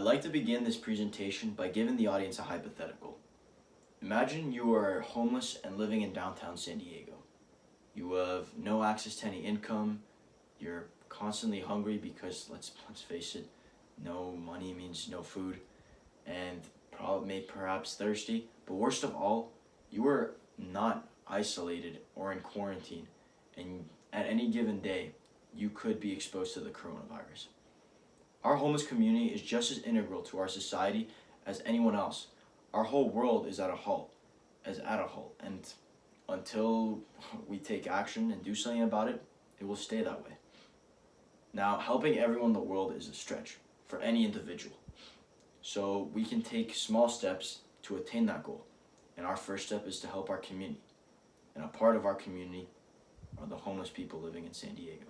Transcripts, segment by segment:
like to begin this presentation by giving the audience a hypothetical. Imagine you are homeless and living in downtown San Diego. You have no access to any income, you're constantly hungry because, let's face it, no money means no food, and perhaps thirsty, but worst of all, you are not isolated or in quarantine, and at any given day, you could be exposed to the coronavirus. Our homeless community is just as integral to our society as anyone else. Our whole world is at a halt, and until we take action and do something about it, it will stay that way. Now, helping everyone in the world is a stretch for any individual. So we can take small steps to attain that goal. And our first step is to help our community. And a part of our community are the homeless people living in San Diego.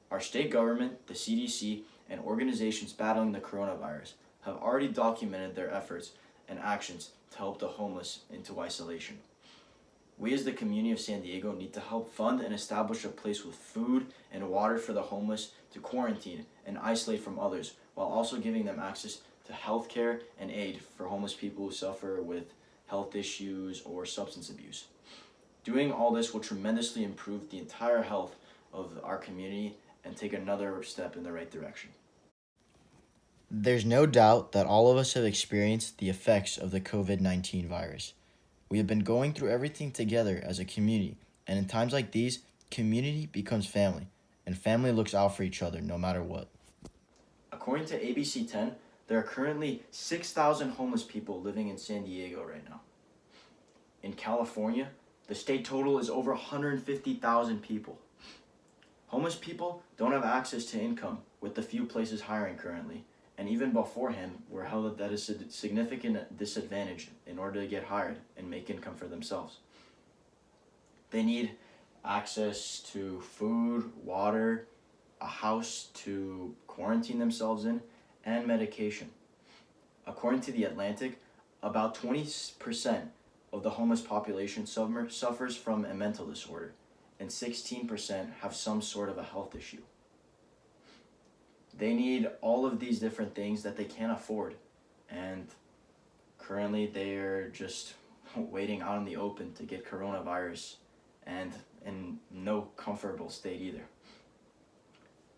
Our state government, the CDC, and organizations battling the coronavirus have already documented their efforts and actions to help the homeless into isolation. We as the community of San Diego need to help fund and establish a place with food and water for the homeless to quarantine and isolate from others, while also giving them access to health care and aid for homeless people who suffer with health issues or substance abuse. Doing all this will tremendously improve the entire health of our community and take another step in the right direction. There's no doubt that all of us have experienced the effects of the COVID-19 virus. We have been going through everything together as a community, and in times like these, community becomes family, and family looks out for each other no matter what. According to ABC 10, there are currently 6,000 homeless people living in San Diego right now. In California, the state total is over 150,000 people. Homeless people don't have access to income, with the few places hiring currently, and even beforehand were held at a significant disadvantage in order to get hired and make income for themselves. They need access to food, water, a house to quarantine themselves in, and medication. According to The Atlantic, about 20% of the homeless population suffers from a mental disorder, and 16% have some sort of a health issue. They need all of these different things that they can't afford, and currently they are just waiting out in the open to get coronavirus, and in no comfortable state either.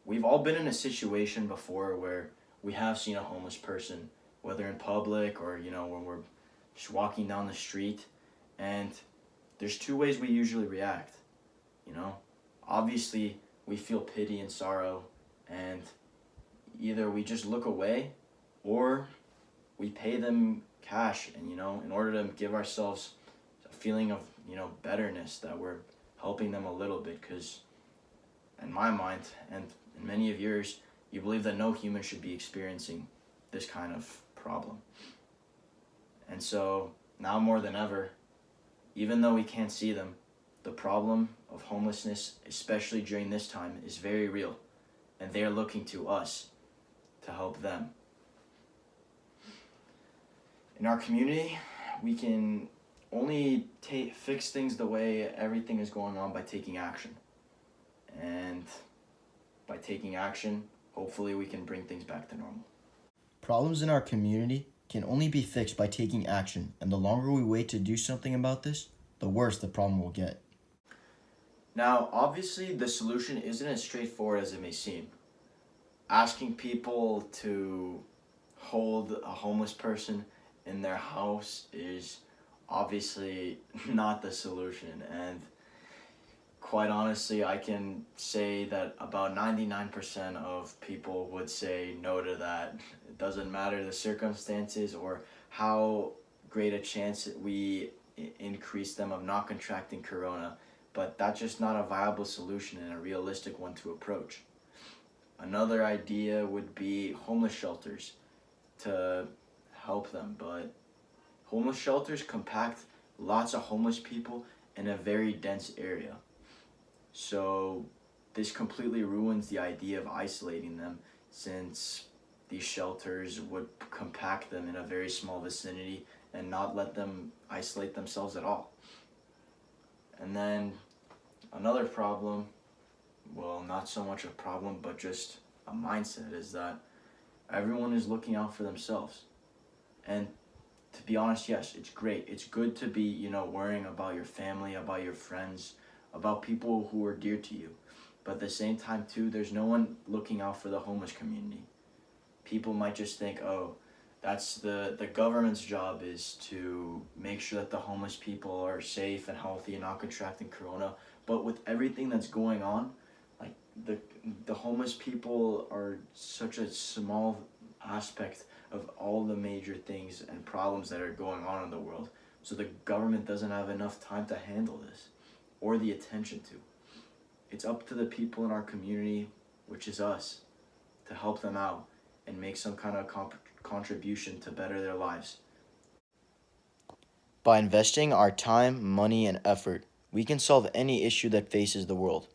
We've all been in a situation before where we have seen a homeless person, whether in public or when we're just walking down the street, and there's two ways we usually react. Obviously we feel pity and sorrow, and either we just look away or we pay them cash, and in order to give ourselves a feeling of betterness that we're helping them a little bit, because in my mind and in many of yours, you believe that no human should be experiencing this kind of problem. And so now more than ever, even though we can't see them, the problem of homelessness, especially during this time, is very real, and they are looking to us to help them. In our community, we can only fix things the way everything is going on by taking action. And by taking action, hopefully we can bring things back to normal. Problems in our community can only be fixed by taking action, and the longer we wait to do something about this, the worse the problem will get. Now, obviously, the solution isn't as straightforward as it may seem. Asking people to hold a homeless person in their house is obviously not the solution, and quite honestly, I can say that about 99% of people would say no to that. It doesn't matter the circumstances or how great a chance we increase them of not contracting corona, but that's just not a viable solution and a realistic one to approach. Another idea would be homeless shelters to help them, but homeless shelters compact lots of homeless people in a very dense area. So this completely ruins the idea of isolating them, since these shelters would compact them in a very small vicinity and not let them isolate themselves at all. And then another problem, well, not so much a problem, but just a mindset, is that Everyone is looking out for themselves. And to be honest, yes, it's great. It's good to be, worrying about your family, about your friends, about people who are dear to you. But at the same time, too, there's no one looking out for the homeless community. People might just think, oh, that's the government's job is to make sure that the homeless people are safe and healthy and not contracting corona. But with everything that's going on, like the homeless people are such a small aspect of all the major things and problems that are going on in the world. So the government doesn't have enough time to handle this or the attention to. It's up to the people in our community, which is us, to help them out and make some kind of contribution to better their lives. By investing our time, money, and effort, we can solve any issue that faces the world.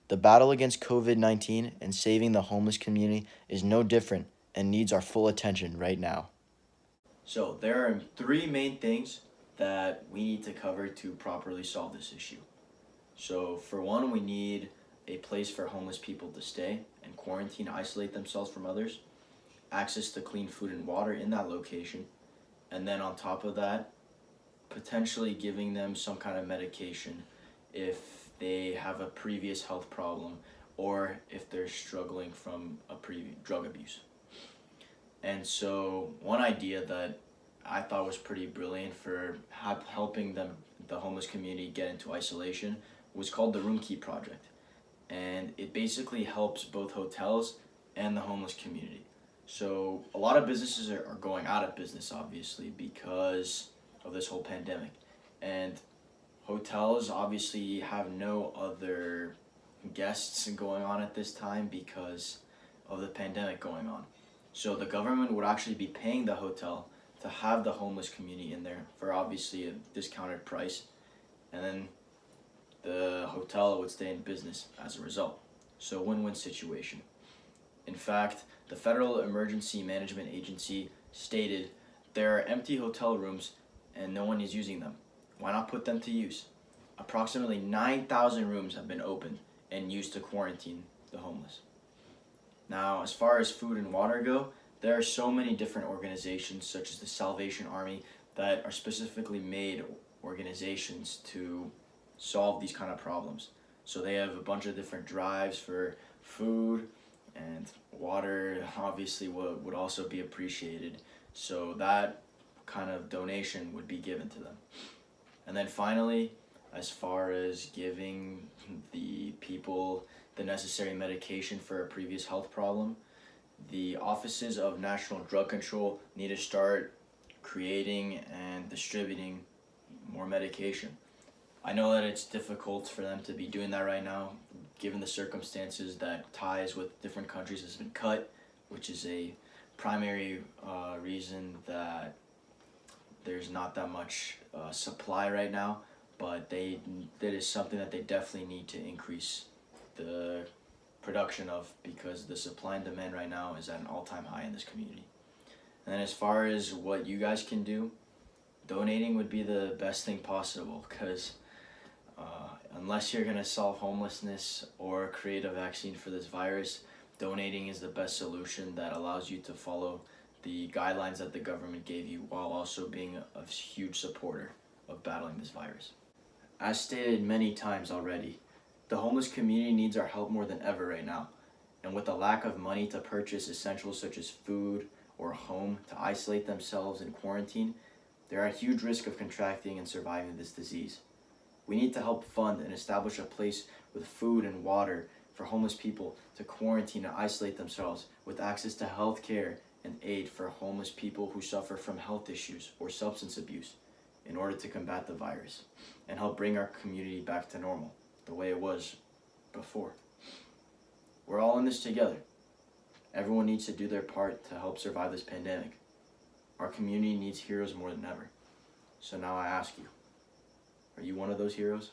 The battle against COVID-19 and saving the homeless community is no different and needs our full attention right now. So there are three main things that we need to cover to properly solve this issue. So for one, we need a place for homeless people to stay and quarantine, isolate themselves from others, access to clean food and water in that location, and then on top of that, potentially giving them some kind of medication if they have a previous health problem or if they're struggling from a previous drug abuse. And so one idea that I thought was pretty brilliant for helping the homeless community get into isolation was called the Room Key Project. And it basically helps both hotels and the homeless community. So a lot of businesses are going out of business, obviously, because of this whole pandemic. And hotels obviously have no other guests going on at this time because of the pandemic going on. So the government would actually be paying the hotel to have the homeless community in there for obviously a discounted price. And then the hotel would stay in business as a result. So win-win situation. In fact, the Federal Emergency Management Agency stated there are empty hotel rooms and no one is using them. Why not put them to use? Approximately 9,000 rooms have been opened and used to quarantine the homeless. Now, as far as food and water go, there are so many different organizations such as the Salvation Army that are specifically made organizations to solve these kind of problems. So they have a bunch of different drives for food, and water obviously would also be appreciated. So that kind of donation would be given to them. And then finally, as far as giving the people the necessary medication for a previous health problem, the offices of National Drug Control need to start creating and distributing more medication. I know that it's difficult for them to be doing that right now, given the circumstances that ties with different countries has been cut, which is a primary reason that there's not that much supply right now, but that is something that they definitely need to increase the production of, because the supply and demand right now is at an all-time high in this community. And then as far as what you guys can do, donating would be the best thing possible, because unless you're going to solve homelessness or create a vaccine for this virus, donating is the best solution that allows you to follow the guidelines that the government gave you while also being a huge supporter of battling this virus. As stated many times already, the homeless community needs our help more than ever right now. And with the lack of money to purchase essentials such as food or a home to isolate themselves in quarantine, they're at huge risk of contracting and surviving this disease. We need to help fund and establish a place with food and water for homeless people to quarantine and isolate themselves, with access to health care and aid for homeless people who suffer from health issues or substance abuse, in order to combat the virus and help bring our community back to normal, the way it was before. We're all in this together. Everyone needs to do their part to help survive this pandemic. Our community needs heroes more than ever. So now I ask you, are you one of those heroes?